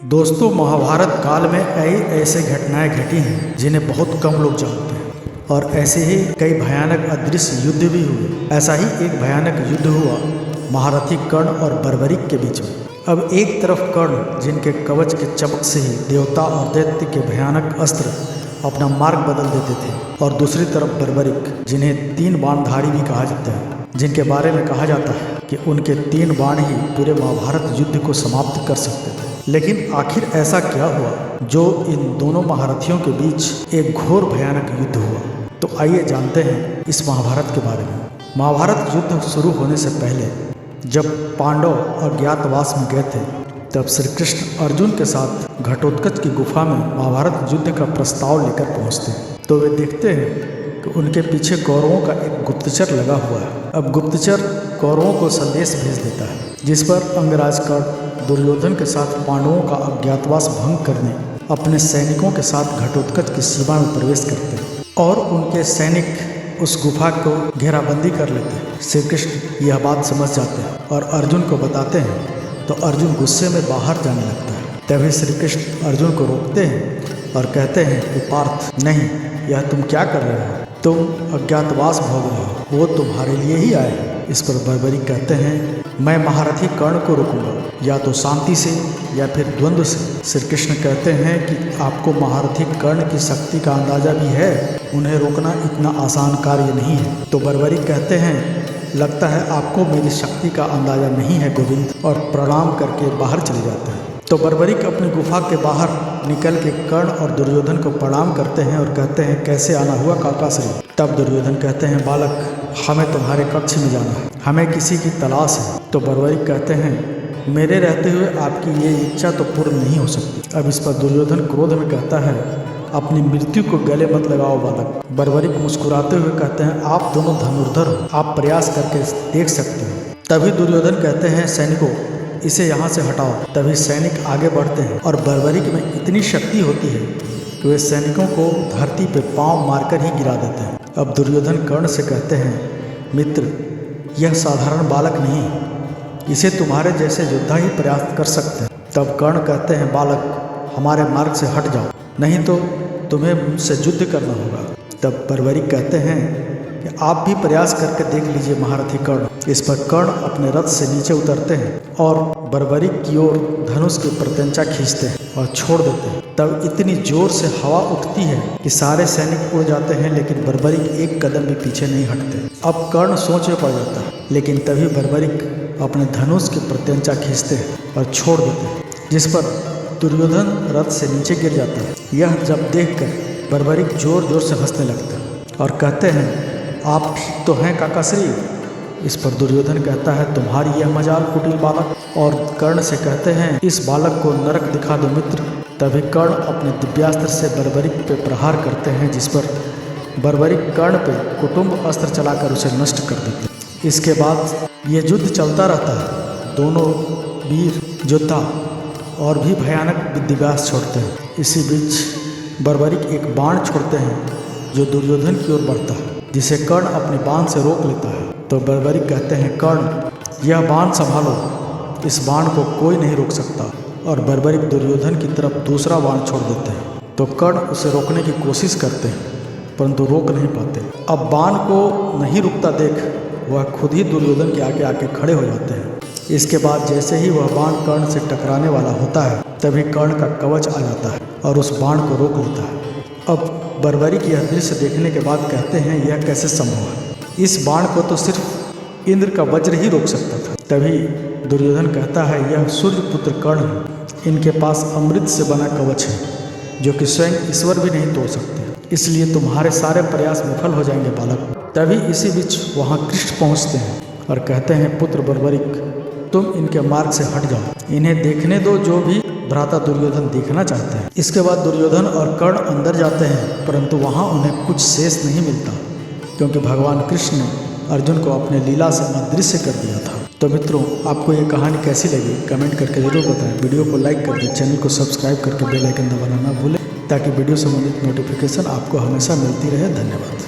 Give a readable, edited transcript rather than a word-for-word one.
दोस्तों, महाभारत काल में कई ऐसे घटनाएं घटी हैं जिन्हें बहुत कम लोग जानते हैं और ऐसे ही कई भयानक अदृश्य युद्ध भी हुए। ऐसा ही एक भयानक युद्ध हुआ महारथी कर्ण और बर्बरीक के बीच में। अब एक तरफ कर्ण, जिनके कवच के चमक से ही देवता और दैत्य के भयानक अस्त्र अपना मार्ग बदल देते थे, और दूसरी तरफ बर्बरीक, जिन्हें 3 बाणधारी भी कहा जाता है, जिनके बारे में कहा जाता है कि उनके 3 बाण ही पूरे महाभारत युद्ध को समाप्त कर सकते थे। लेकिन आखिर ऐसा क्या हुआ जो इन दोनों महारथियों के बीच एक घोर भयानक युद्ध हुआ? तो आइए जानते हैं इस महाभारत के बारे में। महाभारत युद्ध शुरू होने से पहले जब पांडव अज्ञातवास में गए थे, तब श्री कृष्ण अर्जुन के साथ घटोत्कच की गुफा में महाभारत युद्ध का प्रस्ताव लेकर पहुंचते हैं। तो वे देखते हैं कि उनके पीछे कौरवों का एक गुप्तचर लगा हुआ है। अब गुप्तचर कौरवों को संदेश भेज देता है, जिस पर अंगराज कर्ण दुर्योधन के साथ पांडवों का अज्ञातवास भंग करने अपने सैनिकों के साथ घटोत्कच की सीमा में प्रवेश करते हैं और उनके सैनिक उस गुफा को घेराबंदी कर लेते हैं। श्री कृष्ण यह बात समझ जाते हैं और अर्जुन को बताते हैं, तो अर्जुन गुस्से में बाहर जाने लगता है। तभी श्री कृष्ण अर्जुन को रोकते हैं और कहते हैं कि पार्थ, नहीं, यह तुम क्या कर रहे हो? तुम अज्ञातवास भोग रहे हो, वो तुम्हारे लिए ही आए हैं। इस पर बर्बरीक कहते हैं, मैं महारथी कर्ण को रोकूंगा, या तो शांति से या फिर द्वंद्व से। श्री कृष्ण कहते हैं कि आपको महारथी कर्ण की शक्ति का अंदाजा भी है, उन्हें रोकना इतना आसान कार्य नहीं है। तो बर्बरीक कहते हैं, लगता है आपको मेरी शक्ति का अंदाजा नहीं है गोविंद, और प्रणाम करके बाहर चले जाते हैं। तो बर्बरीक अपनी गुफा के बाहर निकल के कर्ण और दुर्योधन को प्रणाम करते हैं और कहते हैं, कैसे आना हुआ काकाश्री? तब दुर्योधन कहते हैं, बालक, हमें तुम्हारे कक्ष में जाना है, हमें किसी की तलाश है। तो बर्बरीक कहते हैं, मेरे रहते हुए आपकी ये इच्छा तो पूर्ण नहीं हो सकती। अब इस पर दुर्योधन क्रोध में कहता है, अपनी मृत्यु को गले मत लगाओ बालक। बर्बरीक मुस्कुराते हुए कहते हैं, आप दोनों धनुर्धर हो, आप प्रयास करके देख सकते हो। तभी दुर्योधन कहते हैं, सैनिकों, इसे यहाँ से हटाओ। तभी सैनिक आगे बढ़ते हैं और बर्बरीक में इतनी शक्ति होती है कि वे सैनिकों को धरती पे पांव मारकर ही गिरा देते हैं। अब दुर्योधन कर्ण से कहते हैं, मित्र, यह साधारण बालक नहीं, इसे तुम्हारे जैसे योद्धा ही प्रयास कर सकते हैं। तब कर्ण कहते हैं, बालक, हमारे मार्ग से हट जाओ, नहीं तो तुम्हें मुझसे युद्ध करना होगा। तब बर्बरीक कहते हैं कि आप भी प्रयास करके देख लीजिए महारथी कर्ण। इस पर कर्ण अपने रथ से नीचे उतरते हैं और बर्बरीक की ओर धनुष की प्रत्यंचा खींचते हैं और छोड़ देते हैं। तब इतनी जोर से हवा उठती है कि सारे सैनिक उड़ जाते हैं, लेकिन बर्बरीक एक कदम भी पीछे नहीं हटते। अब कर्ण सोच में पड़ जाता है, लेकिन तभी बर्बरीक अपने धनुष की प्रत्यंचा खींचते हैं और छोड़ देते हैं, जिस पर दुर्योधन रथ से नीचे गिर जाता है। यह जब देखकर बर्बरीक जोर जोर से हंसने लगता है और कहते हैं, आप ठीक तो हैं काकाश्री? इस पर दुर्योधन कहता है, तुम्हारी यह मजाल कुटिल बालक। और कर्ण से कहते हैं, इस बालक को नरक दिखा दो मित्र। तभी कर्ण अपने दिव्यास्त्र से बर्बरीक पे प्रहार करते हैं, जिस पर बर्बरीक कर्ण पे कुटुंब अस्त्र चलाकर उसे नष्ट कर देते हैं। इसके बाद ये युद्ध चलता रहता है। दोनों वीर योद्धा और भी भयानक विद्याभ्यास छोड़ते हैं। इसी बीच बर्बरीक एक बाण छोड़ते हैं जो दुर्योधन की ओर बढ़ता है, जिसे कर्ण अपने बाण से रोक लेता है। तो बर्बरीक कहते हैं, कर्ण, यह बाण संभालो, इस बाण को कोई नहीं रोक सकता। और बर्बरीक दुर्योधन की तरफ दूसरा बाण छोड़ देते हैं। तो कर्ण उसे रोकने की कोशिश करते हैं, परंतु रोक नहीं पाते। अब बाण को नहीं रुकता देख वह खुद ही दुर्योधन के आगे आके खड़े हो जाते हैं। इसके बाद जैसे ही वह बाण कर्ण से टकराने वाला होता है, तभी कर्ण का कवच आ जाता है और उस बाण को रोक लेता है। अब बर्बरीक यह दृश्य देखने के बाद कहते हैं, यह कैसे संभव है? इस बाण को तो सिर्फ इंद्र का वज्र ही रोक सकता था। तभी दुर्योधन कहता है, यह सूर्यपुत्र कर्ण है, इनके पास अमृत से बना कवच है जो कि स्वयं ईश्वर भी नहीं तोड़ सकते, इसलिए तुम्हारे सारे प्रयास विफल हो जाएंगे बालक। तभी इसी बीच वहाँ कृष्ण पहुँचते हैं और कहते हैं, पुत्र बर्बरीक, तुम इनके मार्ग से हट जाओ, इन्हें देखने दो जो भी भ्राता दुर्योधन देखना चाहते हैं। इसके बाद दुर्योधन और कर्ण अंदर जाते हैं, परंतु वहाँ उन्हें कुछ शेष नहीं मिलता, क्योंकि भगवान कृष्ण ने अर्जुन को अपने लीला से अदृश्य कर दिया था। तो मित्रों, आपको ये कहानी कैसी लगी कमेंट करके जरूर बताएं। वीडियो को लाइक कर दें, चैनल को सब्सक्राइब करके बेल आइकन दबाना ना भूलें, ताकि वीडियो संबंधित नोटिफिकेशन आपको हमेशा मिलती रहे। धन्यवाद।